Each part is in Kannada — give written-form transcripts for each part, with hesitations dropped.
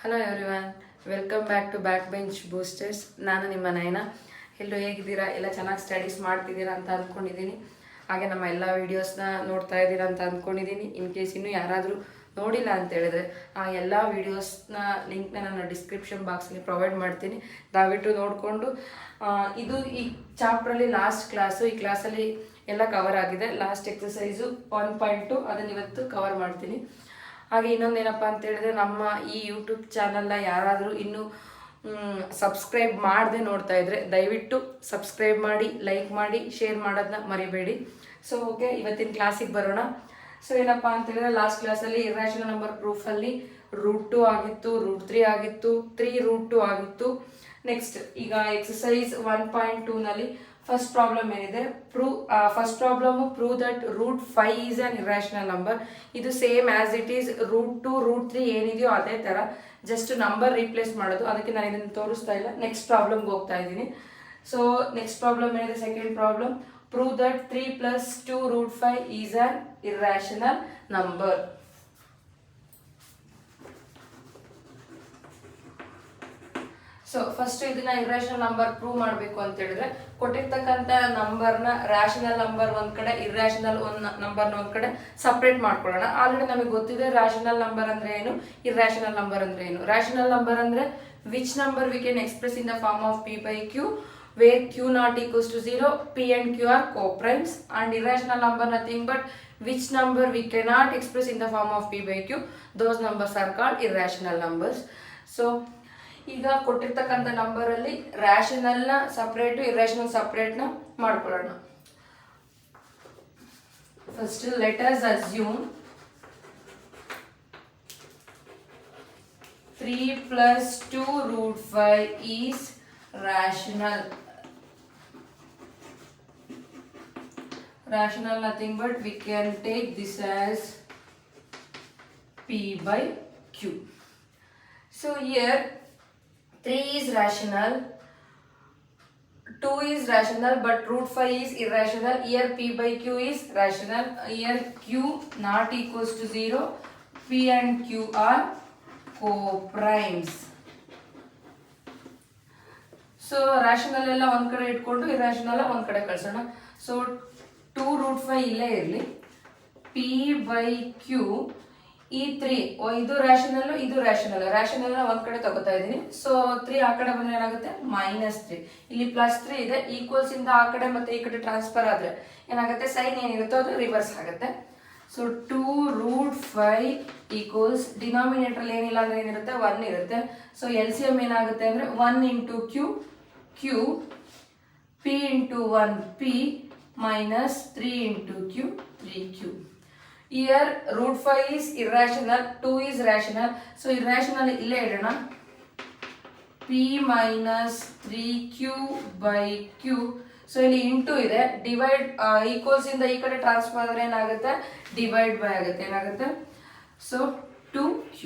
Hello everyone, welcome back to back bench boosters. ನಾನು ನಿಮ್ಮ ನಯನ. ಎಲ್ಲರೂ ಹೇಗಿದ್ದೀರಾ? ಎಲ್ಲ ಚೆನ್ನಾಗಿ ಸ್ಟಡೀಸ್ ಮಾಡ್ತಿದ್ದೀರಾ ಅಂತ ಅಂದ್ಕೊಂಡಿದ್ದೀನಿ. ಹಾಗೆ ನಮ್ಮ ಎಲ್ಲ ವೀಡಿಯೋಸ್ನ ನೋಡ್ತಾ ಇದ್ದೀರಾ ಅಂತ ಅಂದ್ಕೊಂಡಿದ್ದೀನಿ. ಇನ್ ಕೇಸ್ ಇನ್ನೂ ಯಾರಾದರೂ ನೋಡಿಲ್ಲ ಅಂತ ಹೇಳಿದ್ರೆ ಆ ಎಲ್ಲ ವೀಡಿಯೋಸ್ನ ಲಿಂಕ್ನ ನಾನು ಡಿಸ್ಕ್ರಿಪ್ಷನ್ ಬಾಕ್ಸಲ್ಲಿ ಪ್ರೊವೈಡ್ ಮಾಡ್ತೀನಿ. ದಯವಿಟ್ಟು ನೋಡಿಕೊಂಡು ಇದು ಈ ಚಾಪ್ಟ್ರಲ್ಲಿ ಲಾಸ್ಟ್ ಕ್ಲಾಸು. ಈ ಕ್ಲಾಸಲ್ಲಿ ಎಲ್ಲ ಕವರ್ ಆಗಿದೆ. ಲಾಸ್ಟ್ ಎಕ್ಸಸೈಸು 1.2 ಅದನ್ನು ಇವತ್ತು ಕವರ್ ಮಾಡ್ತೀನಿ. ಹಾಗೆ ಇನ್ನೊಂದೇನಪ್ಪ ಅಂತ ಹೇಳಿದ್ರೆ, ನಮ್ಮ ಈ ಯೂಟ್ಯೂಬ್ ಚಾನಲ್ನ ಯಾರಾದರೂ ಇನ್ನೂ ಸಬ್ಸ್ಕ್ರೈಬ್ ಮಾಡದೆ ನೋಡ್ತಾ ಇದ್ರೆ ದಯವಿಟ್ಟು ಸಬ್ಸ್ಕ್ರೈಬ್ ಮಾಡಿ, ಲೈಕ್ ಮಾಡಿ, ಶೇರ್ ಮಾಡೋದನ್ನ ಮರಿಬೇಡಿ. ಸೊ ಓಕೆ, ಇವತ್ತಿನ ಕ್ಲಾಸಿಗೆ ಬರೋಣ. ಸೊ ಏನಪ್ಪ ಅಂತ ಹೇಳಿದ್ರೆ, ಲಾಸ್ಟ್ ಕ್ಲಾಸಲ್ಲಿ ಇರ್ರಾಷನಲ್ ನಂಬರ್ ಪ್ರೂಫಲ್ಲಿ √2 ಆಗಿತ್ತು, √3 ಆಗಿತ್ತು, 3√2 ಆಗಿತ್ತು. ನೆಕ್ಸ್ಟ್ ಈಗ ಎಕ್ಸಸೈಸ್ 1.2ನಲ್ಲಿ ಫಸ್ಟ್ ಪ್ರಾಬ್ಲಮ್ ಏನಿದೆ, first problem prove that √5 is on irrational number. ಇದು ಸೇಮ್ ಆಸ್ ಇಟ್ ಈಸ್ √2 √3 ಏನಿದೆಯೋ ಅದೇ ಥರ, ಜಸ್ಟ್ ನಂಬರ್ ರೀಪ್ಲೇಸ್ ಮಾಡೋದು. ಅದಕ್ಕೆ ನಾನು ಇದನ್ನು ತೋರಿಸ್ತಾ ಇಲ್ಲ. ನೆಕ್ಸ್ಟ್ ಪ್ರಾಬ್ಲಮ್ಗೆ ಹೋಗ್ತಾ ಇದ್ದೀನಿ. ಸೊ ನೆಕ್ಸ್ಟ್ ಪ್ರಾಬ್ಲಮ್ ಏನಿದೆ, second problem, prove that 3 + 2 √5 is on irrational number. So first ಇದನ್ನ ಇರ್ರಾಷನಲ್ ನಂಬರ್ ಪ್ರೂವ್ ಮಾಡಬೇಕು ಅಂತ ಹೇಳಿದ್ರೆ, ಕೊಟ್ಟಿರ್ತಕ್ಕಂಥ ನಂಬರ್ನ ರ್ಯಾಷನಲ್ ನಂಬರ್ ಒಂದ್ ಕಡೆ, ಇರ್ರಾಷನಲ್ ನಂಬರ್ನ ಒಂದ್ ಕಡೆ ಸಪ್ರೇಟ್ ಮಾಡ್ಕೊಳ್ಳೋಣ. ಆಲ್ರೆಡಿ ನಮಗೆ ಗೊತ್ತಿದೆ ರ್ಯಾಷನಲ್ ನಂಬರ್ ಅಂದ್ರೆ ಏನು, ಇರ್ರಾಷನಲ್ ನಂಬರ್ ಅಂದ್ರೆ ಏನು. ರ್ಯಾಷನಲ್ ನಂಬರ್ ಅಂದ್ರೆ which number we can express in the form of p/q where q not equals to 0, p and q are co-primes, and irrational number nothing but which number we cannot express in the form of p/q, those numbers are called irrational numbers. So ಈಗ ಕೊಟ್ಟಿರ್ತಕ್ಕಂಥ ನಂಬರಲ್ಲಿ ರ್ಯಾಷನಲ್ನ ಸಪ್ರೇಟು, ಇರ್ರಾಷನಲ್ ಸಪ್ರೇಟ್ನ ಮಾಡ್ಕೊಳ್ಳೋಣ. First let us assume 3 + 2 √5 is rational. Rational nothing but we can take this as p/q. So here 3 is rational, 2 is rational, but √5 is irrational. Here p/q is rational. Here q not equals to 0, p and q are co-primes. So rational ಎಲ್ಲ ಒಂದ್ ಕಡೆ ಇಟ್ಕೊಂಡು ಇರ್ರಾಷನಲ್ ಒಂದ್ ಕಡೆ ಕಳ್ಸೋಣ. ಸೊ 2 √5 ಇಲ್ಲೇ ಇರಲಿ. p/q ಈ 3, ಇದು ರ್ಯಾಷನಲ್, ಇದು ರ್ಯಾಷನಲ್ ಒಂದ್ ಕಡೆ ತಗೋತಾ ಇದೀನಿ. ಸೊ 3 ಆ ಕಡೆ ಬಂದ್ರೆ ಏನಾಗುತ್ತೆ, -3. ಇಲ್ಲಿ +3 ಇದೆ, ಈಕ್ವಲ್ಸ್ ಇಂದ ಆ ಕಡೆ ಮತ್ತೆ ಈ ಕಡೆ ಟ್ರಾನ್ಸ್ಫರ್ ಆದ್ರೆ ಏನಾಗುತ್ತೆ, ಸೈನ್ ಏನಿರುತ್ತೋ ಅದು ರಿವರ್ಸ್ ಆಗುತ್ತೆ. ಸೊ 2 √5 ಈಕ್ವಲ್ಸ್ ಡಿನಾಮಿನೇಟರ್ ಏನಿಲ್ಲ ಅಂದ್ರೆ ಏನಿರುತ್ತೆ, 1 ಇರುತ್ತೆ. ಸೊ LCM ಏನಾಗುತ್ತೆ ಅಂದ್ರೆ 1 × q, p × 1 p -3 × q 3q. Here √5 is irrational, 2 is rational. So irrational ಇಲ್ಲೇ ಇಡೋಣ. p -3q/q. ಸೊ ಇಲ್ಲಿ ಇಂಟು ಇದೆ, ಡಿವೈಡ್ ಈಕ್ವಲ್ಸ್ ಇಂದ ಈ ಕಡೆ ಟ್ರಾನ್ಸ್ಫರ್ ಆದ್ರೆ ಏನಾಗುತ್ತೆ, ಡಿವೈಡ್ ಬೈ ಆಗುತ್ತೆ. ಏನಾಗುತ್ತೆ, so 2q.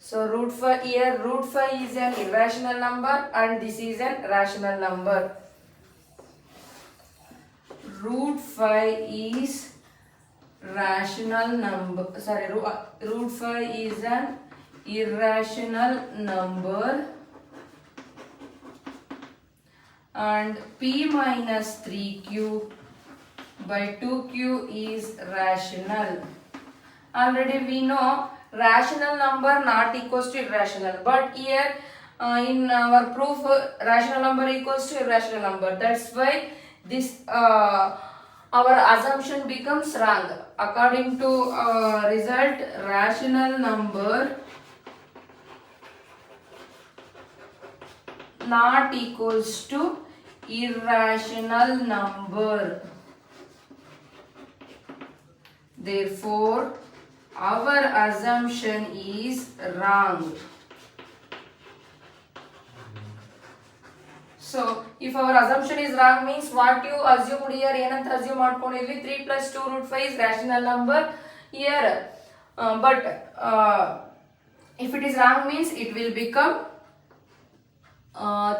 So √5, here √5 is an irrational number and this is an rational number. √5 is rational number, sorry, √5 is an irrational number and p -3q/2q is rational. Already we know rational number not equals to irrational, but here in our proof rational number equals to irrational number. That's why this our assumption becomes wrong. According to result, rational number not equals to irrational number. Therefore our assumption is wrong. So if our assumption is wrong means what you assumed here, ಏನಂತ assume ಮಾಡ್ಕೊಂಡಿದ್ವಿ, 3 + 2 √5 is rational number here, but if it is wrong means it will become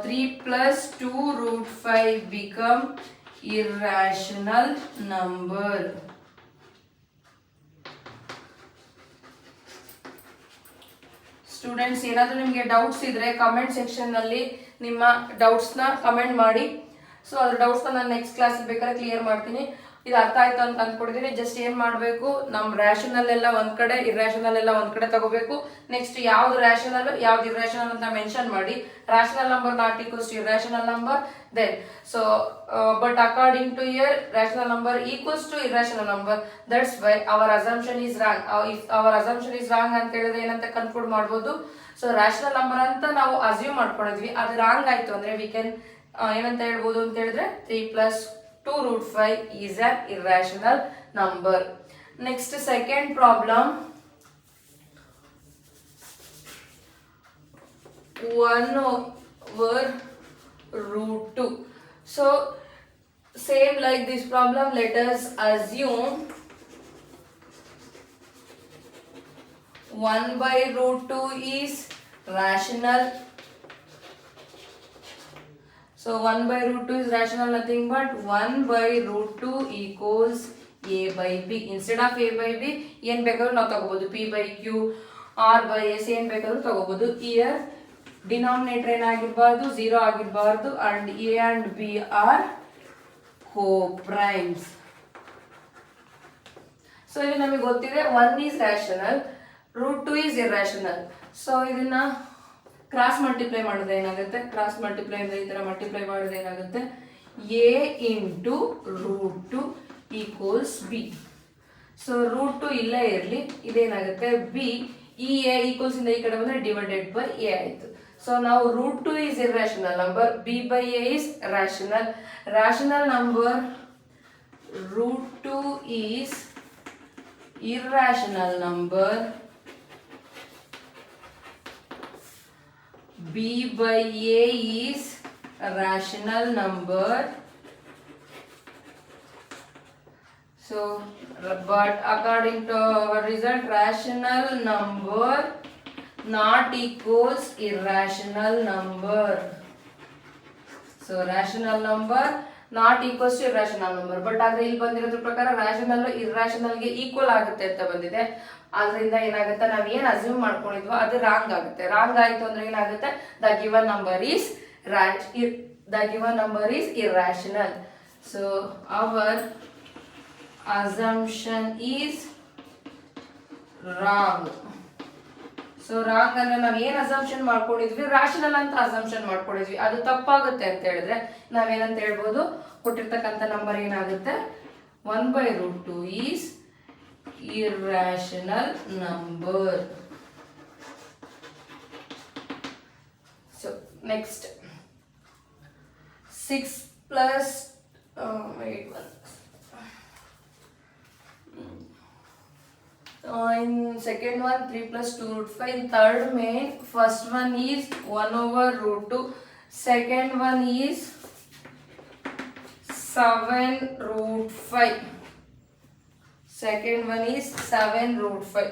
3 + 2 √5 become irrational number. Students ಏನಾದರೂ ನಿಮಗೆ ಡೌಟ್ಸ್ ಇದ್ರೆ ಕಮೆಂಟ್ ಸೆಕ್ಷನ್ನಲ್ಲಿ ನಿಮ್ಮ ಡೌಟ್ಸ್ನ ಕಮೆಂಟ್ ಮಾಡಿ. ಸೊ ಅದ್ರ ಡೌಟ್ಸ್ನ ನಾನು ನೆಕ್ಸ್ಟ್ ಕ್ಲಾಸ್ ಬೇಕಾದ್ರೆ ಕ್ಲಿಯರ್ ಮಾಡ್ತೀನಿ. ಇದು ಅರ್ಥ ಆಯ್ತು ಅಂತ ಅಂದ್ಕೊಡ್ತೀನಿ. ಜಸ್ಟ್ ಏನು ಮಾಡಬೇಕು, ನಮ್ಮ ರ್ಯಾಷನಲ್ ಎಲ್ಲ ಒಂದು ಕಡೆ, ಇರ್ಯಾಷನಲ್ ಎಲ್ಲ ಒಂದು ಕಡೆ ತಗೋಬೇಕು. ನೆಕ್ಸ್ಟ್ ಯಾವ್ದು ರ್ಯಾಷನಲ್ ಯಾವ್ದು ಇರ್ಯಾಷನಲ್ ಅಂತ ಮೆನ್ಷನ್ ಮಾಡಿ. Rational number not equals to irrational number, then so but according to here rational number equals to irrational number, that's why our assumption is wrong. If our assumption is wrong ಅಂತ ಹೇಳಿದ್ರೆ ಏನಂತ ಕನ್ಕ್ಲೂಡ್ ಮಾಡ್ಬೋದು. ಸೊ ರ್ಯಾಷನಲ್ ನಂಬರ್ ಅಂತ ನಾವು ಅಸ್ಯೂಮ್ ಮಾಡ್ಕೊಂಡಿದ್ವಿ, ಅದು ರಾಂಗ್ ಆಯ್ತು ಅಂದ್ರೆ ವಿ ಕ್ಯಾನ್ ಏನಂತ ಹೇಳ್ಬೋದು ಅಂತ ಹೇಳಿದ್ರೆ 3 + 2√5 is an irrational number. Next, second problem, 1/√2. So same like this problem, let us assume 1/√2 is rational. So 1/√2 is rational, nothing but 1/√2 equals a by b. Instead of a by b, ಏನು ಬೇಕಾದ್ರೂ ನಾವು ತಗೋಬಹುದು, p by q, r by s ಏನು ಬೇಕಾದ್ರೂ ತಗೋಬಹುದು. Here ಡಿನಾಮಿನೇಟರ್ ಏನಾಗಿರಬಾರ್ದು, 0 ಆಗಿರಬಾರ್ದು. and a and b are co-primes. So ಇಲ್ಲಿ ನಮಗೆ ಗೊತ್ತಿದೆ 1 is rational, √2 is irrational. So ಇದನ್ನ ಕ್ರಾಸ್ ಮಲ್ಟಿಪ್ಲೈ ಮಾಡಿದ್ರೆ ಏನಾಗುತ್ತೆ, ಕ್ರಾಸ್ ಮಲ್ಟಿಪ್ಲೈ ಅಂದ್ರೆ ಈ ತರ ಮಲ್ಟಿಪ್ಲೈ ಮಾಡಿದ್ರೆ ಏನಾಗುತ್ತೆ, a into √2 equals b. So √2 ಇಲ್ಲೇ ಇರಲಿ, ಇದೇನಾಗುತ್ತೆ b, ಈ a ಈಕ್ವಲ್ಸ್ ಇಂದ ಈ ಕಡೆ ಬಂದ್ರೆ ಡಿವೈಡೆಡ್ ಬೈ a ಆಯ್ತು. ಸೊ ನಾವು √2 is irrational number, b by a is rational. Rational number √2 is irrational number, b by a is a rational number. So but according to our result, rational number not equals irrational number. So rational number not equals to irrational number. But ಆದ್ರೆ ಇಲ್ಲಿ ಬಂದಿರೋದ್ರ ಪ್ರಕಾರ rational irrational ಗೆ ಈಕ್ವಲ್ ಆಗುತ್ತೆ ಅಂತ ಬಂದಿದೆ. ಆದ್ರಿಂದ ಏನಾಗುತ್ತೆ, ನಾವ್ ಏನ್ ಅಸ್ಯೂಮ್ ಮಾಡ್ಕೊಂಡಿದ್ವೋ ಅದು ರಾಂಗ್ ಆಗುತ್ತೆ. ರಾಂಗ್ ಆಯ್ತು ಅಂದ್ರೆ ಏನಾಗುತ್ತೆ, the given number is irrational. So our assumption is wrong. So wrong ಅಂದ್ರೆ ನಾವ್ ಏನ್ ಅಸಂಪ್ಷನ್ ಮಾಡ್ಕೊಂಡಿದ್ವಿ, ರಾಷನಲ್ ಅಂತ ಅಸಂಪ್ಷನ್ ಮಾಡ್ಕೊಂಡಿದ್ವಿ, ಅದು ತಪ್ಪಾಗುತ್ತೆ ಅಂತ ಹೇಳಿದ್ರೆ ನಾವೇನಂತ ಹೇಳ್ಬೋದು, ಕೊಟ್ಟಿರ್ತಕ್ಕಂಥ ನಂಬರ್ ಏನಾಗುತ್ತೆ, 1/√2 is irrational number. So next, 6 plus in second one 3 + 2√5. In third main, first one is 1/√2, second one is 7√5. Second one is 7√5.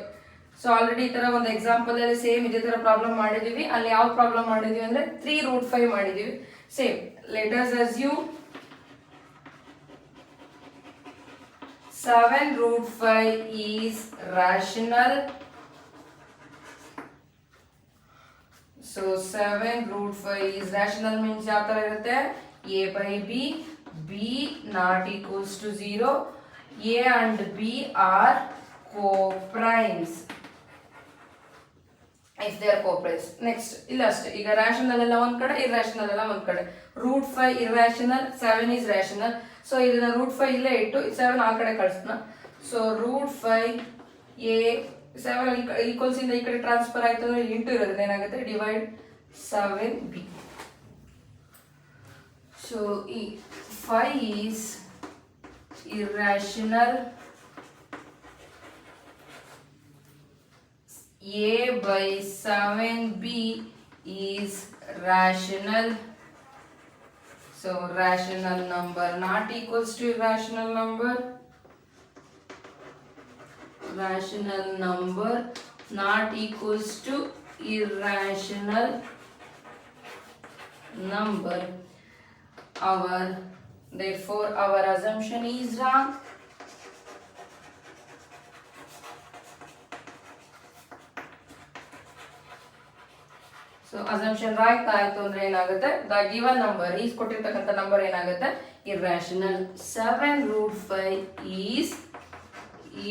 So already ಈ ತರ ಒಂದು ಎಕ್ಸಾಂಪಲ್ ಅಲ್ಲಿ ಸೇಮ್ ಇದೇ ತರ ಪ್ರಾಬ್ಲಮ್ ಮಾಡಿದೀವಿ. ಅಲ್ಲಿ ಯಾವ ಪ್ರಾಬ್ಲಮ್ ಮಾಡಿದೀವಿ ಅಂದ್ರೆ 3√5 ಮಾಡಿದೀವಿ. Same let us assume 7√5 is rational. So 7√5 is rational means ಯಾವ ತರ ಇರುತ್ತೆ, a by b, b not equals to 0, a and b are co-primes if they are co-primes. Next ಇಲ್ಲ ಅಷ್ಟೇ, ಈಗ rational ಎಲ್ಲ ಒಂದ್ ಕಡೆ, irrational ಎಲ್ಲ ಒಂದ್ ಕಡೆ. √5 irrational, 7 is rational. ಸೊ ಇದನ್ನ √5 ಇಲ್ಲೇ ಇಟ್ಟು 7 ಆ ಕಡೆ ಕಳಿಸ್ನ. ಸೊ √5 a 7 ಈಕ್ವಲ್ಸ್ ಇಂದ ಈ ಕಡೆ ಟ್ರಾನ್ಸ್ಫರ್ ಆಯ್ತು ಅಂದ್ರೆ ಇಂಟು ಇರೋದ್ರಿಂದ ಏನಾಗುತ್ತೆ, ಡಿವೈಡ್ 7b. ಸೊ ಈ 5 is irrational, a by 7b is rational. So rational number not equals to irrational number. Rational number not equals to irrational number. Therefore our assumption is wrong. So assumption right ಆಯ್ತು ಅಂದ್ರೆ ಏನಾಗುತ್ತೆ, ದ ಗಿವನ್ ನಂಬರ್ ಈಸ್ ಕೊಟ್ಟಿರ್ತಕ್ಕಂಥ ನಂಬರ್ ಏನಾಗುತ್ತೆ irrational. 7√5 is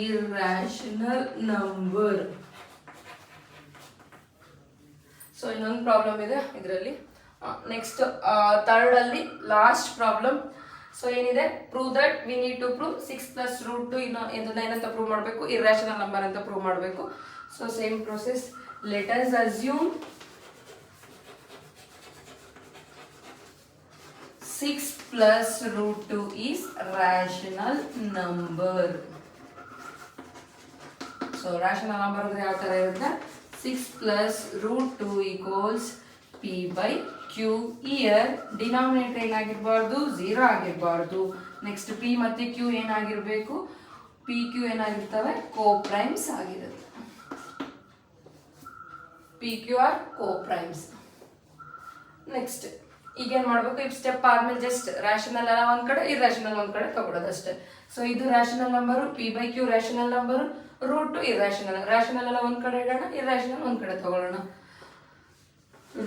irrational number. So ಇನ್ನೊಂದು ಪ್ರಾಬ್ಲಮ್ ಇದೆ ಇದರಲ್ಲಿ. ನೆಕ್ಸ್ಟ್ ಥರ್ಡ್ ಅಲ್ಲಿ ಲಾಸ್ಟ್ ಪ್ರಾಬ್ಲಮ್. ಸೊ ಏನಿದೆ, prove that we need to prove 6 + √2 ಏನಂತ ಪ್ರೂವ್ ಮಾಡಬೇಕು, ಇರ್ರಾಷನಲ್ ನಂಬರ್ ಅಂತ ಪ್ರೂವ್ ಮಾಡಬೇಕು. So same process. Let us assume 6 + √2 is rational number. So rational number ಅಂದ್ರೆ ಯಾವ ತರ ಇರುತ್ತೆ, 6 + √2 = p/q. ಇಯರ್ ಡಿನಾಮಿನೇಟರ್ ಏನಾಗಿರಬಾರ್ದು, 0 ಆಗಿರಬಾರ್ದು. ನೆಕ್ಸ್ಟ್ p ಮತ್ತೆ q ಏನಾಗಿರಬೇಕು, p q ಏನಾಗಿರ್ತವೆ, ಕೋಪ್ರೈಮ್ಸ್ ಆಗಿರುತ್ತೆ. p q are coprimes. Next ಈಗ ಏನ್ ಮಾಡ್ಬೇಕು, ಈ ಸ್ಟೆಪ್ ಆದ್ಮೇಲೆ ಜಸ್ಟ್ ರ್ಯಾಷನಲ್ ಎಲ್ಲ ಒಂದ್ ಕಡೆ, ಇರ್ರಾಷನಲ್ ಒಂದ್ ಕಡೆ ತಗೊಳ್ಳೋದು ಅಷ್ಟೇ. ಸೊ ಇದು rational number, p/q rational number, √2 irrational. Rational ಎಲ್ಲ ಒಂದ್ ಕಡೆ ಇಡೋಣ, ಇರ್ರಾಷನಲ್ ಒಂದ್ ಕಡೆ ತಗೊಳ್ಳೋಣ.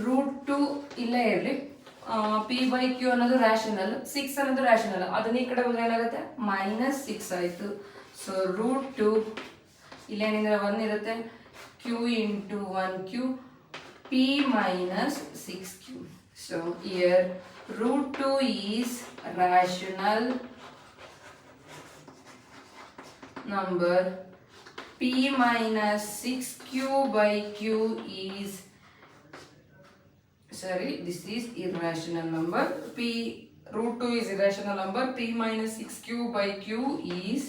√2 ಇಲ್ಲೇ ಇರಲಿ, p/q ಅನ್ನೋದು ರ್ಯಾಷನಲ್, 6 ಅನ್ನೋದು ರ್ಯಾಷನಲ್. ಅದನ್ನ ಈ ಕಡೆ ಬಂದ್ರೆ ಏನಾಗುತ್ತೆ, -6 ಆಯ್ತು. ಸೊ √2 ಇಲ್ಲೇನಿದ್ರೆ 1 ಇರುತ್ತೆ, q × 1q, p - 6q. So here √2 is rational number, p - 6q/q is, sorry, this is irrational number. √2 is irrational number, p - 6q/q is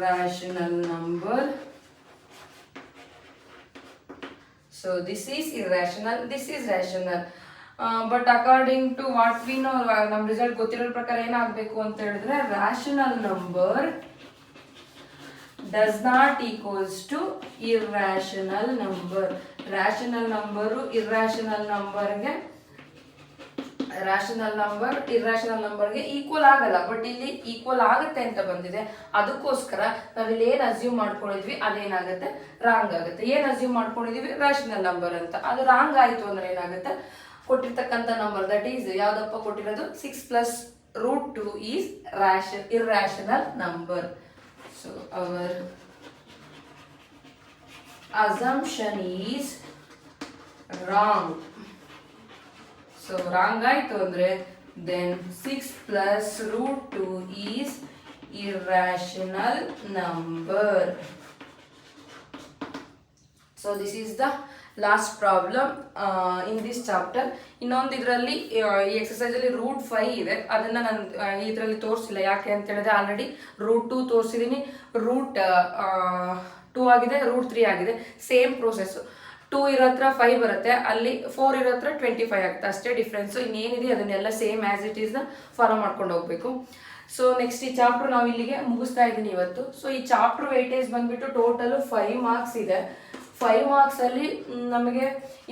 rational number. So this is irrational, this is rational. But according to what we know, ನಮ್ಮ ರಿಸಲ್ಟ್ ಗೊತ್ತಿರೋ ಪ್ರಕಾರ ಏನಾಗಬೇಕು ಅಂತ ಹೇಳಿದ್ರೆ, rational number does not equals to irrational number. Rational number irrational ನಂಬರ್ಗೆ ಇರ್ರಾಷನಲ್ ನಂಬರ್ಗೆ ಈಕ್ವಲ್ ಆಗಲ್ಲ. ಬಟ್ ಇಲ್ಲಿ ಈಕ್ವಲ್ ಆಗುತ್ತೆ ಅಂತ ಬಂದಿದೆ, ಅದಕ್ಕೋಸ್ಕರ ನಾವಿಲ್ಲಿ ಏನ್ ಅಸ್ಯೂಮ್ ಮಾಡ್ಕೊಂಡಿದ್ವಿ ಅದೇನಾಗುತ್ತೆ, ರಾಂಗ್ ಆಗುತ್ತೆ. ಏನ್ ಅಸ್ಯೂಮ್ ಮಾಡ್ಕೊಂಡಿದೀವಿ, ರ್ಯಾಷನಲ್ ನಂಬರ್ ಅಂತ, ಅದು ರಾಂಗ್ ಆಯ್ತು ಅಂದ್ರೆ ಏನಾಗುತ್ತೆ, ಕೊಟ್ಟಿರ್ತಕ್ಕಂಥ ನಂಬರ್ ದಟ್ ಈಸ್ ಯಾವ್ದಪ್ಪ ಕೊಟ್ಟಿರೋದು, 6 + √2 is irrational number. So our assumption is wrong. So wrong ಆಯ್ತು ಅಂದ್ರೆ then 6 + √2 is irrational number. So this is the last problem in this chapter. ಇನ್ನೊಂದು ಇದರಲ್ಲಿ ಈ ಎಕ್ಸಸೈಸ್ ಅಲ್ಲಿ √5 ಇದೆ, ಅದನ್ನ ನಾನು ಇದರಲ್ಲಿ ತೋರಿಸಿಲ್ಲ. ಯಾಕೆ ಅಂತ ಹೇಳಿದ್ರೆ ಆಲ್ರೆಡಿ √2 ತೋರಿಸಿದೀನಿ, √2 ಆಗಿದೆ, √3 ಆಗಿದೆ. Same process. 2 ಇರೋ ಹತ್ರ 5 ಬರುತ್ತೆ, ಅಲ್ಲಿ 4 ಇರೋ ಹತ್ರ 25 ಆಗುತ್ತೆ, ಅಷ್ಟೇ ಡಿಫ್ರೆನ್ಸ್. ಇನ್ನೇನಿದೆ ಅದನ್ನೆಲ್ಲ ಸೇಮ್ ಆಸ್ ಇಟ್ ಈಸ್ ನ ಫಾಲೋ ಮಾಡ್ಕೊಂಡು ಹೋಗ್ಬೇಕು. ಸೊ ನೆಕ್ಸ್ಟ್ ಈ ಚಾಪ್ಟರ್ ನಾವು ಇಲ್ಲಿಗೆ ಮುಗಿಸ್ತಾ ಇದ್ದೀನಿ ಇವತ್ತು. ಸೊ ಈ ಚಾಪ್ಟರ್ ವೇಟೇಜ್ ಬಂದ್ಬಿಟ್ಟು ಟೋಟಲ್ 5 ಮಾರ್ಕ್ಸ್ ಇದೆ. 5 ಮಾರ್ಕ್ಸ್ ಅಲ್ಲಿ ನಮಗೆ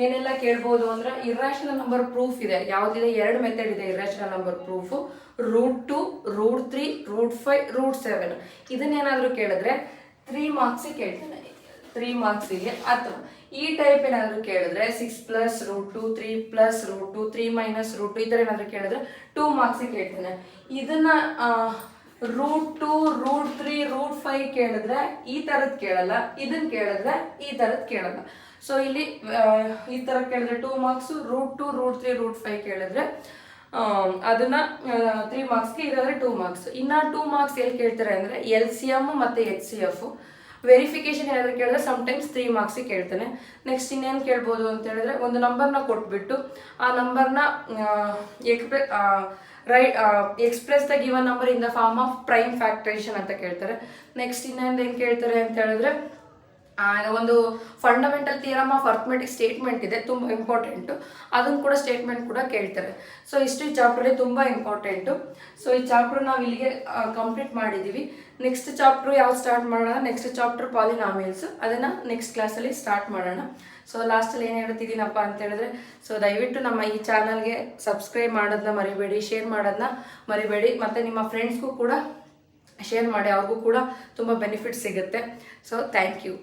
ಏನೆಲ್ಲ ಕೇಳ್ಬೋದು ಅಂದ್ರೆ, ಇರ್ರಾಷನಲ್ ನಂಬರ್ ಪ್ರೂಫ್ ಇದೆ. ಯಾವ್ದಿದೆ, 2 ಮೆಥಡ್ ಇದೆ ಇರ್ರಾಷನಲ್ ನಂಬರ್ ಪ್ರೂಫ್, √2, √3, √5, √7. ಇದನ್ನೇನಾದ್ರೂ ಕೇಳಿದ್ರೆ 3 ಮಾರ್ಕ್ಸ್ ಕೇಳ್ತಾನೆ, 3 ಮಾರ್ಕ್ಸಿಗೆ. ಅಥವಾ ಈ ಟೈಪ್ ಏನಾದ್ರು ಕೇಳಿದ್ರೆ 6 + √2, 3 + √2, 3 - √2 ಈ ತರ ಏನಾದ್ರು ಕೇಳಿದ್ರೆ 2 ಮಾರ್ಕ್ಸ್ ಕೇಳ್ತಾನೆ. ಇದನ್ನ √2, √3, √5 ಕೇಳಿದ್ರೆ ಈ ತರದ್ ಕೇಳಲ್ಲ, ಇದನ್ನ ಕೇಳಿದ್ರೆ ಈ ತರದ್ ಕೇಳಲ್ಲ. ಸೊ ಇಲ್ಲಿ ಈ ತರ ಕೇಳಿದ್ರೆ 2 ಮಾರ್ಕ್ಸ್, √2, √3, √5 ಕೇಳಿದ್ರೆ ಅದನ್ನ 3 ಮಾರ್ಕ್ಸ್ಗೆ, ಇದಾದ್ರೆ 2 ಮಾರ್ಕ್ಸ್. ಇನ್ನ 2 ಮಾರ್ಕ್ಸ್ ಎಲ್ಲಿ ಕೇಳ್ತಾರೆ ಅಂದ್ರೆ LCM ಮತ್ತೆ HCF. ವೆರಿಫಿಕೇಶನ್ ಏನಾದ್ರು ಕೇಳಿದ್ರೆ ಸಮ್ಟೈಮ್ಸ್ 3 ಮಾರ್ಕ್ಸ್ ಕೇಳ್ತಾನೆ. ನೆಕ್ಸ್ಟ್ ಇನ್ನೇನು ಕೇಳ್ಬೋದು ಅಂತ ಹೇಳಿದ್ರೆ, ಒಂದು ನಂಬರ್ನ ಕೊಟ್ಬಿಟ್ಟು ಆ ನಂಬರ್ನ express the given number in the form of prime factorisation ಅಂತ ಕೇಳ್ತಾರೆ. ನೆಕ್ಸ್ಟ್ ಇನ್ನೊಂದು ಏನ್ ಕೇಳ್ತಾರೆ ಅಂತ ಹೇಳಿದ್ರೆ, ಒಂದು fundamental theorem of arithmetic statement ಇದೆ, ತುಂಬ ಇಂಪಾರ್ಟೆಂಟ್. ಅದನ್ನು ಕೂಡ ಸ್ಟೇಟ್ಮೆಂಟ್ ಕೂಡ ಕೇಳ್ತಾರೆ. ಸೊ ಇಷ್ಟು ಈ ಚಾಪ್ಟರ್ ತುಂಬ ಇಂಪಾರ್ಟೆಂಟು. ಸೊ ಈ ಚಾಪ್ಟರ್ ನಾವು ಇಲ್ಲಿಗೆ ಕಂಪ್ಲೀಟ್ ಮಾಡಿದ್ದೀವಿ. ನೆಕ್ಸ್ಟ್ ಚಾಪ್ಟರ್ ಯಾವ್ದು ಸ್ಟಾರ್ಟ್ ಮಾಡೋಣ, ನೆಕ್ಸ್ಟ್ ಚಾಪ್ಟರ್ ಪಾಲಿನಾಮಿಯಲ್ಸ್, ಅದನ್ನು ನೆಕ್ಸ್ಟ್ ಕ್ಲಾಸಲ್ಲಿ ಸ್ಟಾರ್ಟ್ ಮಾಡೋಣ. ಸೊ ಲಾಸ್ಟಲ್ಲಿ ಏನು ಹೇಳ್ತಿದ್ದೀನಪ್ಪ ಅಂತ ಹೇಳಿದ್ರೆ, ಸೊ ದಯವಿಟ್ಟು ನಮ್ಮ ಈ ಚಾನಲ್ಗೆ ಸಬ್ಸ್ಕ್ರೈಬ್ ಮಾಡೋದನ್ನ ಮರಿಬೇಡಿ, ಶೇರ್ ಮಾಡೋದನ್ನ ಮರಿಬೇಡಿ, ಮತ್ತು ನಿಮ್ಮ ಫ್ರೆಂಡ್ಸ್ಗೂ ಕೂಡ ಶೇರ್ ಮಾಡಿ, ಅವ್ರಿಗೂ ಕೂಡ ತುಂಬ ಬೆನಿಫಿಟ್ ಸಿಗುತ್ತೆ. So thank you.